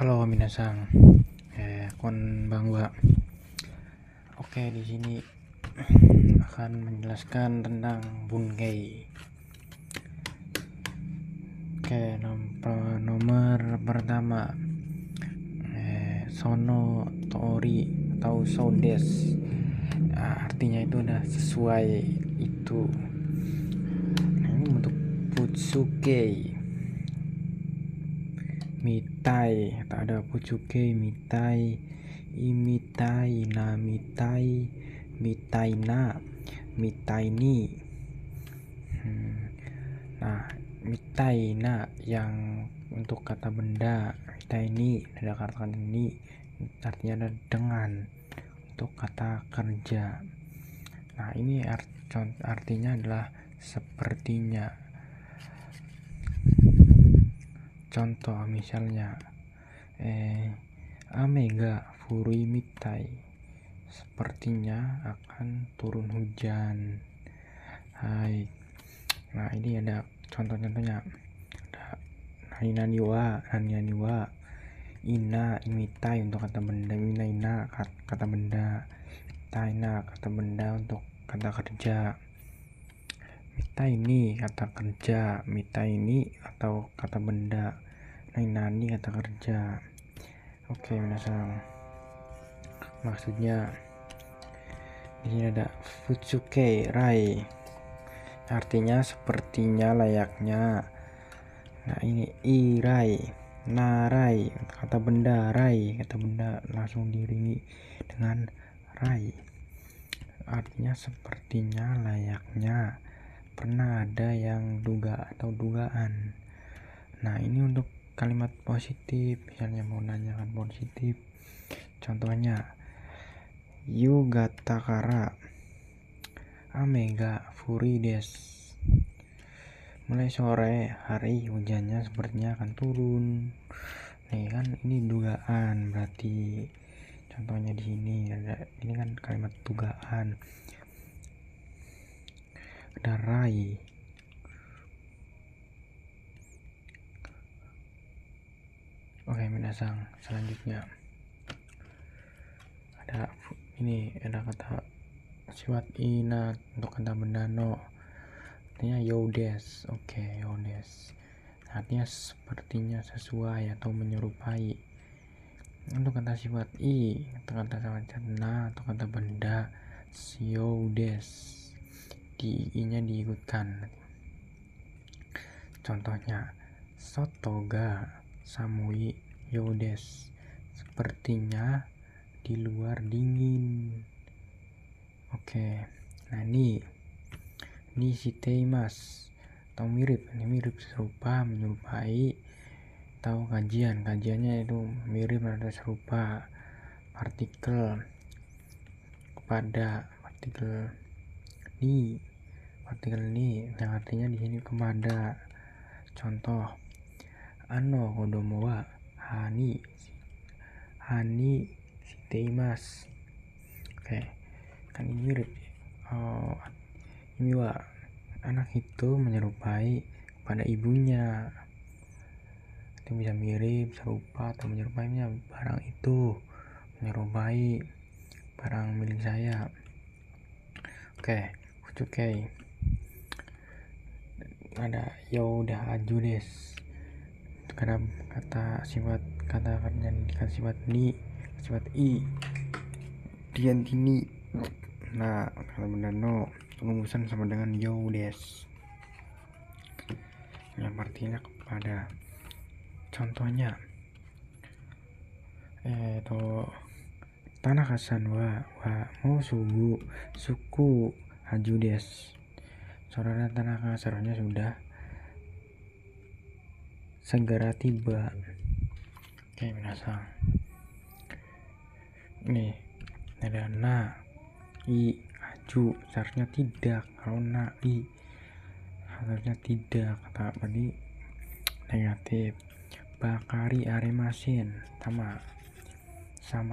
Halo minasang, konbanwa. Oke, di sini akan menjelaskan tentang Bungei. Oke, nomor pertama, sono tori atau sodes. Artinya itu udah sesuai itu. Nah, ini bentuk Putsukei. Mitai, atau ada Putsukei mitai, imitai na mitai, mitai na, mitai ni. Nah, mitai na yang untuk kata benda, mitai ni ada kata ni artinya ada dengan, untuk kata kerja. Nah, ini artinya adalah sepertinya. Contoh misalnya Amega furui mitai, sepertinya akan turun hujan. Hai. Nah, ini ada contoh-contohnya. Ada naniwa, ina imitai untuk kata benda, ina kata benda, taina kata benda untuk kata kerja, mitai ni kata kerja, mitai ni atau kata benda, nani kata kerja. Oke, minasang. Maksudnya di sini ada Futsukei rai, artinya sepertinya, layaknya. Nah, ini irai, narai kata benda, rai kata benda langsung diiringi dengan rai, artinya sepertinya, layaknya, pernah ada yang duga atau dugaan. Nah, ini untuk kalimat positif, misalnya mau nanyakan positif, contohnya Yugatakara Amega furi des, mulai sore hari hujannya sepertinya akan turun. Nih kan, ini dugaan, berarti contohnya di sini ada, ini kan kalimat dugaan, ada rai. Oke, minasang, selanjutnya ada kata sifat ina untuk kata benda no, artinya yodes. Oke, yodes artinya sepertinya, sesuai atau menyerupai. Untuk kata sifat i, kata sifat na atau kata benda yodes, di i nya diikutkan. Contohnya sotoga samui yodes, sepertinya di luar dingin. Oke, nah ni shiteimasu atau mirip, ini mirip, serupa, menyerupai, atau kajiannya itu mirip atau serupa. Partikel kepada, partikel ni yang artinya di sini kepada. Contoh ano kodomo wa hani shiteimasu. Oke, kan ini mirip. Ini wa, anak itu menyerupai pada ibunya. Itu bisa mirip, serupa, atau menyerupainya. Barang itu menyerupai barang milik saya. Oke, Futsukei ada yaudah ajudes, kata sifat, kata kerja, kata sifat ni, sifat i, diantini. Nah, kalau benda no pengurusan sama dengan yaudes, yang artinya kepada. Contohnya Tanaka-san wa mau suku hajudes, saudara Tanaka seharusnya sudah segera tiba. Oke, minasang. Nih ada na i haju, seharusnya tidak. Kalau na i seharusnya tidak, kata tadi negatif. Bakari arimasen, sama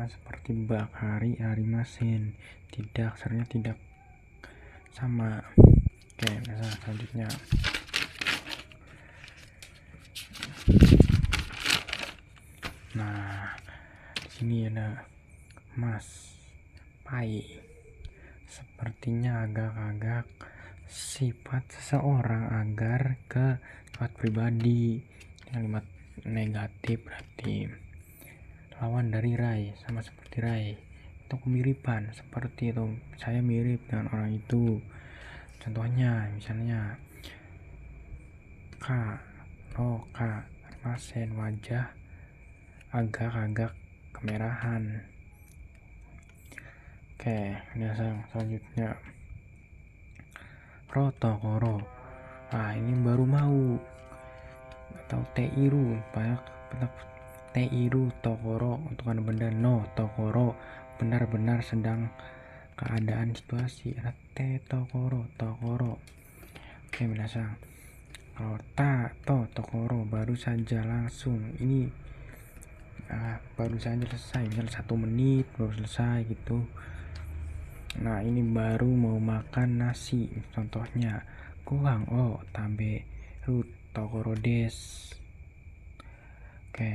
seperti bakari arimasen, tidak, seharusnya tidak, sama. Oke, nah selanjutnya Nah, di sini ada mas, pai. Sepertinya agak-agak sifat seseorang agar ke sifat pribadi. Kalimat negatif berarti lawan dari rai, sama seperti rai. Itu kemiripan, seperti itu. Saya mirip dengan orang itu. Contohnya, misalnya masen wajah agak-agak kemerahan. Oke, selanjutnya rotokoro. Ini baru mau, atau teiru, banyak teiru tokoro untuk ada benda, no tokoro benar-benar sedang keadaan situasi, ada tokoro. Oke, minasang. Kalau tokoro baru saja, langsung, ini baru saja selesai, misal 1 menit baru selesai gitu. Nah, ini baru mau makan nasi, contohnya kurang tabe ru tokoro des. Oke,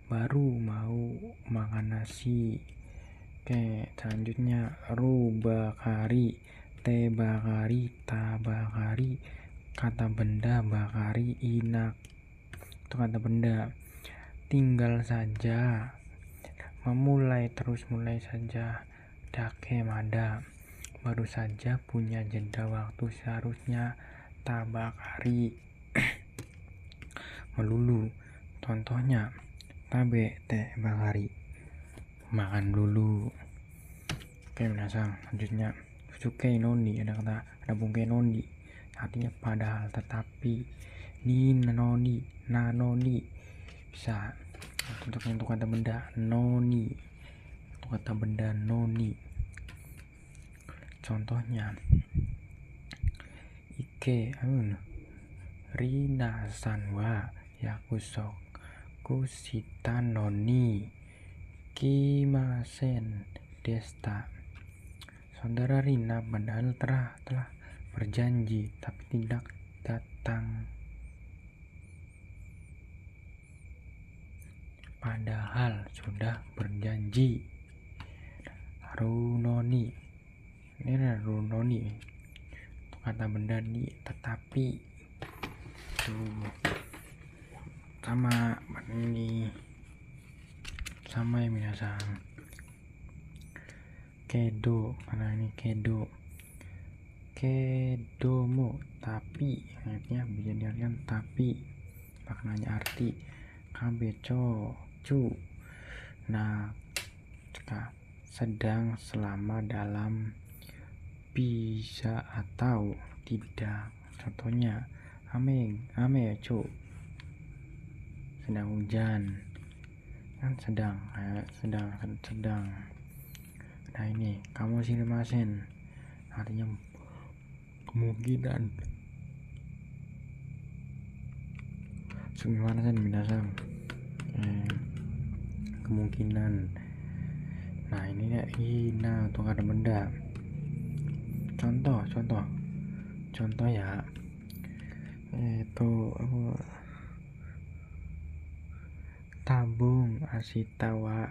baru mau makan nasi. Oke, selanjutnya ru bakari, te bakari, ta bakari, kata benda bakari, inak itu kata benda. Tinggal saja, mulai saja, dake mada, baru saja punya jeda waktu, seharusnya tabakari. Melulu, contohnya tabe te bakari, makan dulu. Oke, minasang, selanjutnya suke noni, ada bungke noni, artinya padahal, tetapi. Ni noni, bisa untuk kata benda noni, untuk kata benda noni. Contohnya ike rina sanwa yakusok kusita noni kimasen desta. Saudara Rina padahal telah berjanji tapi tidak datang. Padahal sudah berjanji. Runoni, ini ada runoni untuk kata benda di tetapi. Sama ini, sama ya minasang. Kedo, karena ini kedomo, tapi artinya bisa diartikan tapi, maknanya arti. Kabeco cu, nah sedang, selama, dalam, bisa atau tidak. Contohnya ame cu, sedang hujan, kan sedang. Nah, ini kamu shirimasen, artinya kemungkinan. Gimana sih minasang? Kemungkinan. Nah, ini ya ina untuk ada benda. Contoh ya, itu tabung asitawa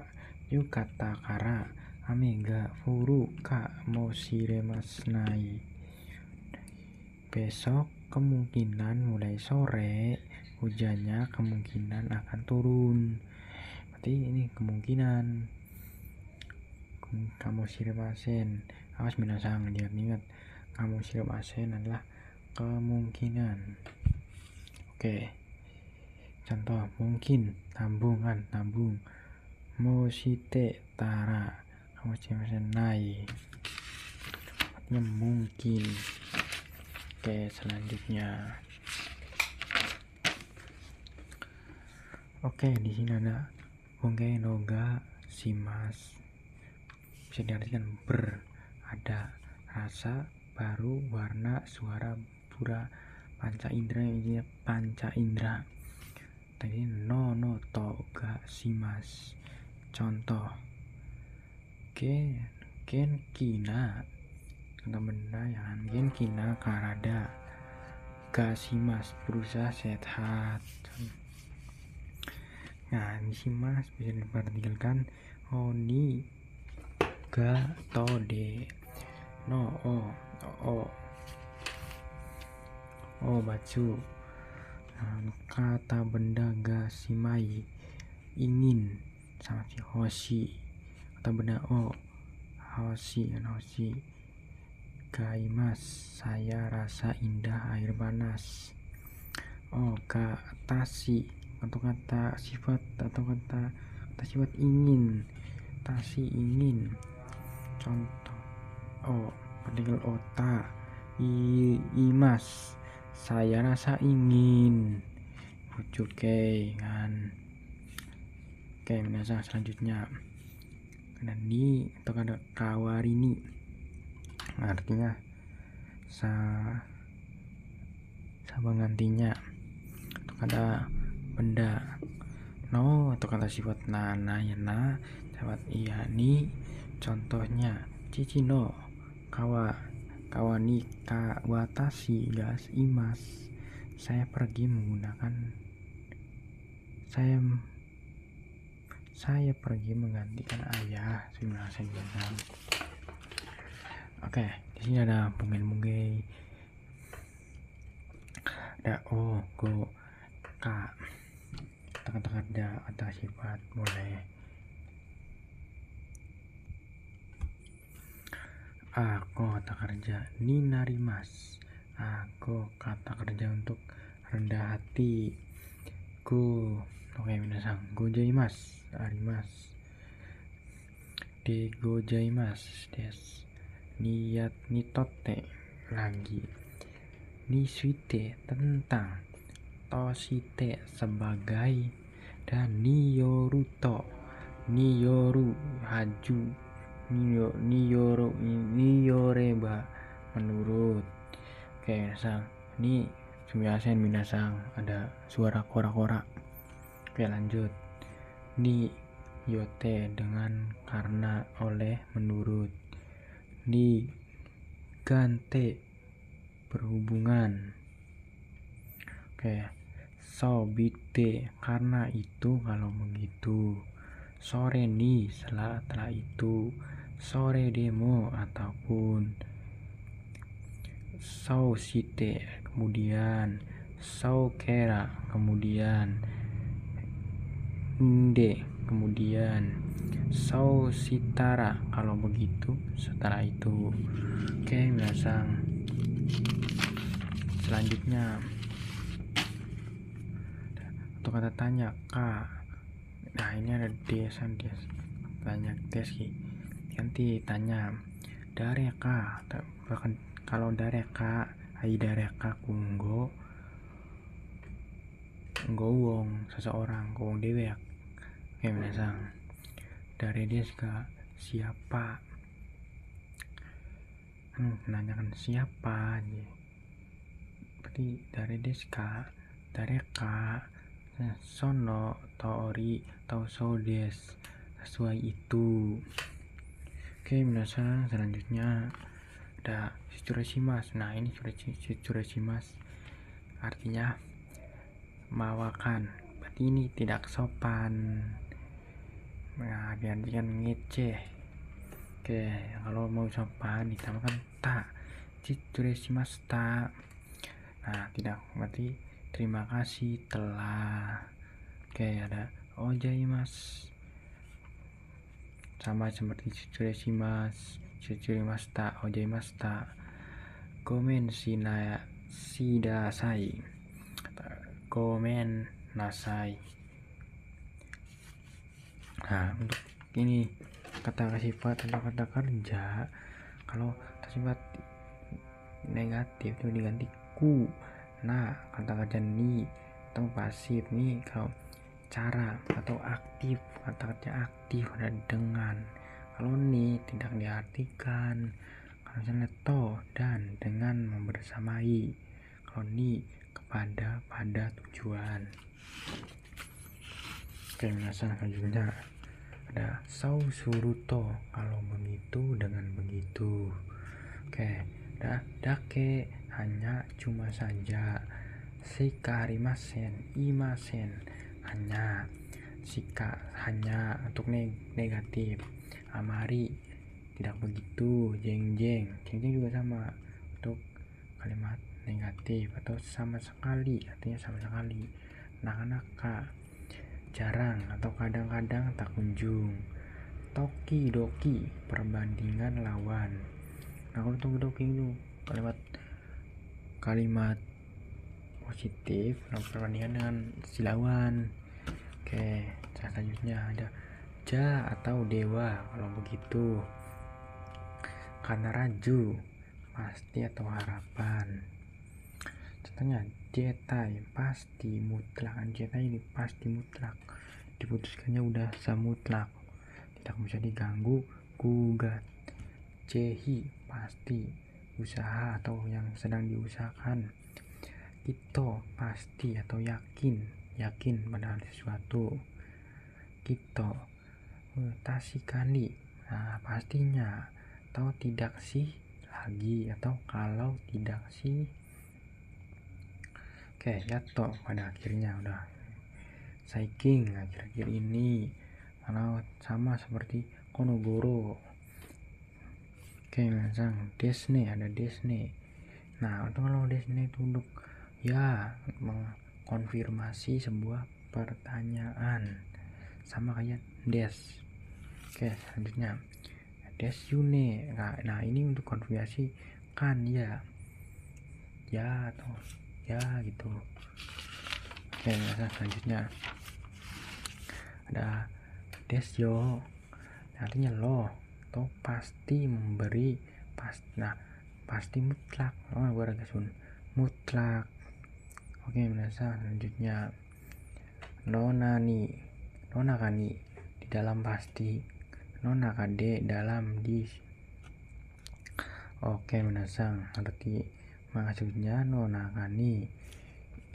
yukata kara amega furu ka moshiremasnai. Besok kemungkinan mulai sore hujannya kemungkinan akan turun. Berarti ini kemungkinan. Kamu shiremasen, awas minasang, ingat kamu shiremasen adalah kemungkinan. Oke, contoh mungkin, tabung, moshite tara, kamu shiremasen nai, artinya mungkin. Oke, selanjutnya. Oke, di sini ada bongke noga simas, bisa diartikan ada, rasa, baru, warna, suara, pura, panca indera, intinya panca indera. Tadi no toga simas. Contoh genkina, kata benda yang genkina karada, gasimas, berusaha sehat. Nah, nishimasu bisa dipertikan oni ga tode no o bacu. Kata benda ga shimai ingin sama si hoshi. Kata benda o hoshi gaimas saya rasa indah air panas. Ga tashi atau kata sifat atau kata sifat ingin, tashi ingin. Contoh partikel ota imas saya rasa ingin bujuke kan. Oke, minasan selanjutnya ada ni atau ada kawarini, artinya penggantinya. Atau kata benda no atau kata sifat na ya na sifat iya ni. Contohnya cici no kawani ka watashi gas imas saya pergi menggantikan ayah. Oke, di sini ada mungkin ada go ka kata-kata ada sifat boleh. Aku kata kerja ni narimas, aku kata kerja untuk rendah hati. Oke, minasan gozaimasu arimasu de gozaimasu desu. Niat nitote lagi, nisuite tentang, toshite sebagai, dan niyoru haju, niyoreba menurut. Oke, minasan ini sumimasen minasan ada suara kora-kora. Oke, lanjut. Ni yote dengan, karena, oleh, menurut. Ni gante berhubungan. Oke, sobite karena itu, kalau begitu. Sore ni setelah itu. Sore demo ataupun. Soshite kemudian. Soukera kemudian. Nde kemudian. Soshitara kalau begitu, setelah itu. Oke, minasan selanjutnya untuk kata tanya ka. Nah, ini ada des tanya des ganti tanya dareka. Kalau dareka kunggo wong seseorang, wong dewek. Oke, minasan dari deska siapa, menanyakan siapa aja. Berarti dari deska dareka sono tori atau sodes sesuai itu. Oke, minasan selanjutnya ada shitsurashimasu. Nah, ini shitsurashimasu artinya mawakan. Berarti ini tidak sopan. Nah, diartikan ngeceh. Oke, kalau mau sopan ditambahkan ta. Shitsurashimasu ta. Nah, tidak, berarti terima kasih telah. Oke, ada ojaimasu sama seperti shitsurashimasu ta, ojaimasu ta. Gomen shidasai, gomen nasai. Nah, untuk ini kata sifat atau kata kerja, kalau sifat negatif itu diganti ku. Nah, kata kerja ni atau pasif nih kalau cara atau aktif, kata kerja aktif ada dengan. Kalau ni tidak diartikan. Kalau misalnya to dan dengan membersamai. Kalau ni kepada, pada tujuan. Oke, minasan selanjutnya ada sau suruto, kalau begitu, dengan begitu. Oke, dake hanya, cuma saja. Shika arimasen imasen hanya. Sika hanya untuk negatif. Amari tidak begitu. Jeng jeng juga sama untuk kalimat negatif. Atau sama sekali, artinya sama sekali. Naka jarang atau kadang-kadang tak kunjung. Toki doki perbandingan lawan. Nah kalau toki doki itu kalimat positif perbandingan dengan si lawan. Oke, selanjutnya ada ja atau dewa. Kalau begitu karena raju pasti atau harapan. Contohnya jetai pasti mutlak. Jetai ini pasti mutlak, diputuskannya udah semutlak, tidak bisa diganggu gugat. Cehi pasti usaha atau yang sedang diusahakan. Ito pasti atau yakin pada sesuatu. Kito tasikani, nah pastinya, atau tidak sih lagi, atau kalau tidak sih. Oke, yato pada akhirnya udah. Saiking akhir-akhir ini, kalau sama seperti konogoro. Oke, misal desne, ada desne. Nah untuk kalau desne itu untuk ya mengkonfirmasi sebuah pertanyaan, sama kayak des. Oke, selanjutnya desyune. Nah ini untuk konfirmasi kan ya atau ya gitu. Oke, selanjutnya ada desyo, artinya lo atau pasti memberi pasti mutlak. Mutlak. Oke, selanjutnya nonakani di dalam pasti, nonakade dalam di. Oke, menasang arti maksudnya nonakani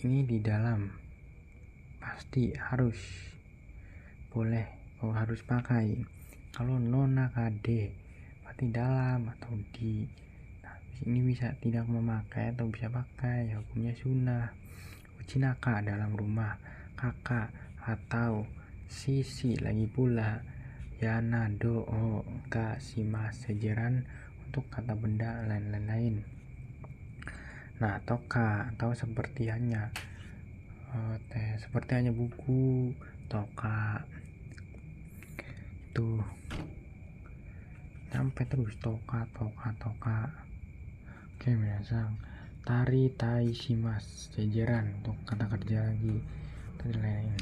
ini di dalam pasti harus boleh, harus pakai. Kalau nonakade berarti dalam atau di. Nah, ini bisa tidak memakai atau bisa pakai, hukumnya sunnah. Ucinaka dalam rumah, kakak atau sisi. Lagi pula yana do ga simas sejeran untuk kata benda lain-lain. Nah toka atau seperti hanya buku toka itu sampai terus toka. Oke, biasa tari tai shimas jajaran untuk kata kerja lagi dan lain-lain.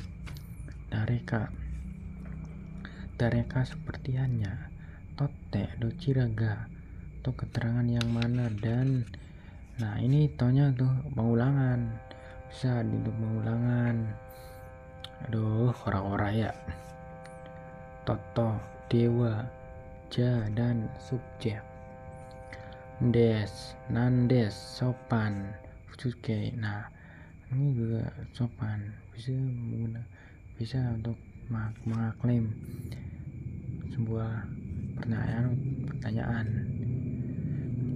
Dareka seperti hanya. Tote dociraga atau keterangan yang mana dan. Nah ini tonya tuh pengulangan, bisa untuk pengulangan. Aduh, ora ya. Toto dewa ja dan subjek. Nandes sopan fusuke. Nah ini juga sopan, bisa untuk mengaklaim sebuah pertanyaan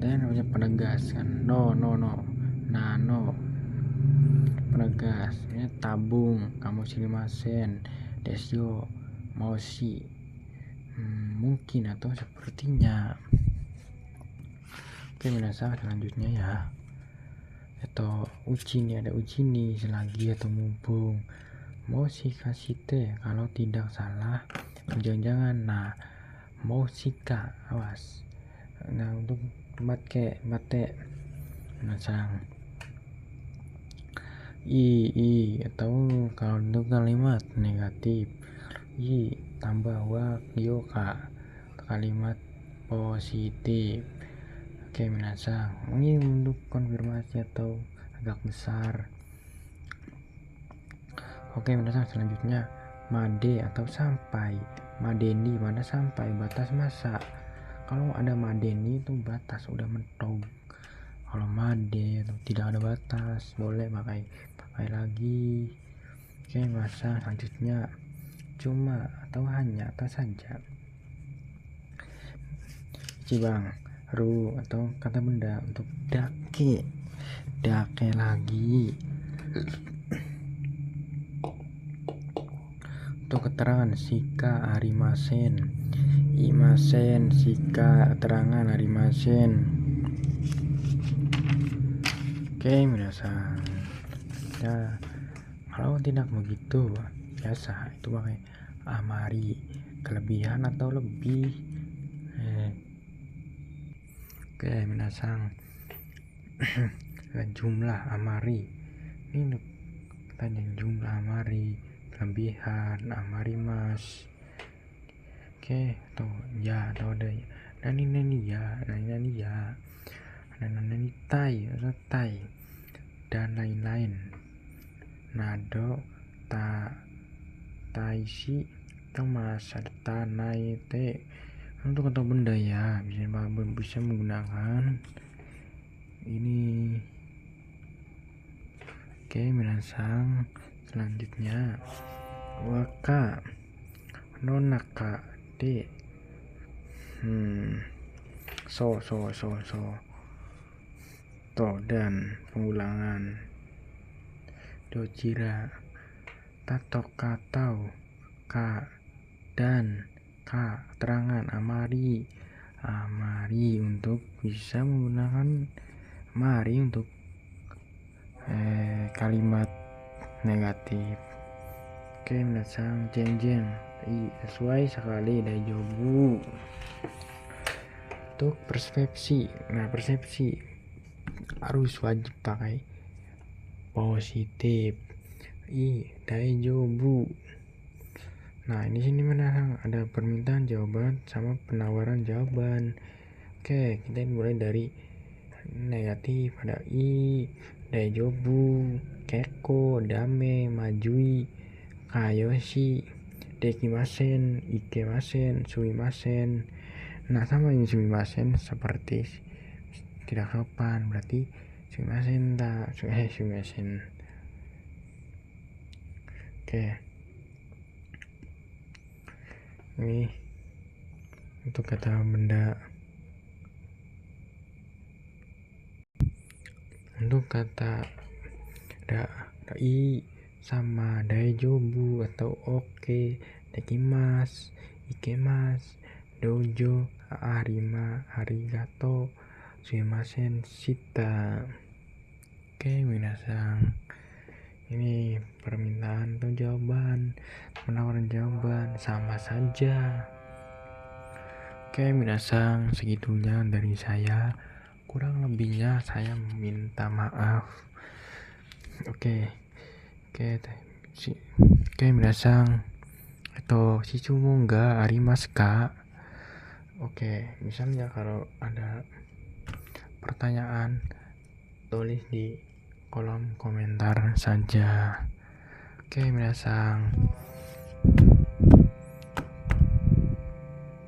dan namanya penegas kan. No penegas ini tabung kamu silimasen desyo moshi mungkin atau sepertinya. Oke, menasah selanjutnya ya, atau uji nih selagi atau mumpung. Moshi kasite kalau tidak salah, jangan. Nah moshika awas. Nah untuk bate menasang i atau kalau untuk kalimat negatif i tambah wa yoka, kalimat positif. Oke, menasang ini untuk konfirmasi atau agak besar. Oke, menasang selanjutnya made atau sampai. Madeni mana sampai, batas masa. Kalau ada madeni itu batas udah mentok. Kalau made itu tidak ada batas, boleh pakai lagi. Oke, masa selanjutnya cuma atau hanya atau saja. Cibang ru atau kata benda untuk dake lagi. untuk keterangan shika arimasen. Imasen shika keterangan arimasen. Oke, minasan. Ya, kalau tidak begitu biasa itu pakai amari, kelebihan atau lebih. Oke, minasan. Jumlah amari ini untuk tanya jumlah amari, kelebihan amari mas. Oke, tuh ya atau ada nani ya nani tai atau tai dan lain-lain. Nado taisi mas serta nai te untuk atau benda ya, bisa menggunakan ini. Oke, minasan. Selanjutnya waka nonaka de so to dan pengulangan dojira tato katau ka dan ka keterangan amari untuk bisa menggunakan amari untuk kalimat negatif. Oke, minasan jeng sesuai sekali daijoubu. Untuk persepsi, persepsi harus wajib pakai positif. Daijoubu. Nah, ini sini mana ada permintaan jawaban sama penawaran jawaban. Oke, kita mulai dari negatif. Ada daijoubu, keko, dame, majui, kayoshi, dekimasen, ikemasen, sumimasen. Nah, sama ini sumimasen seperti tidak sopan, berarti sumimasen sumimasen. Oke, ini untuk kata benda. Untuk kata dai sama daijoubu atau oke, dekimasu, ikemasu, dojo, arigato, sumimasen, shita. Oke, minasan. Ini permintaan atau jawaban, penawaran jawaban sama saja. Oke, minasan, segitunya dari saya. Kurang lebihnya saya minta maaf. Oke, minasan. Atau shichumo ga arimasu ka? Oke, misalnya kalau ada pertanyaan tulis di kolom komentar saja. Oke, minasan.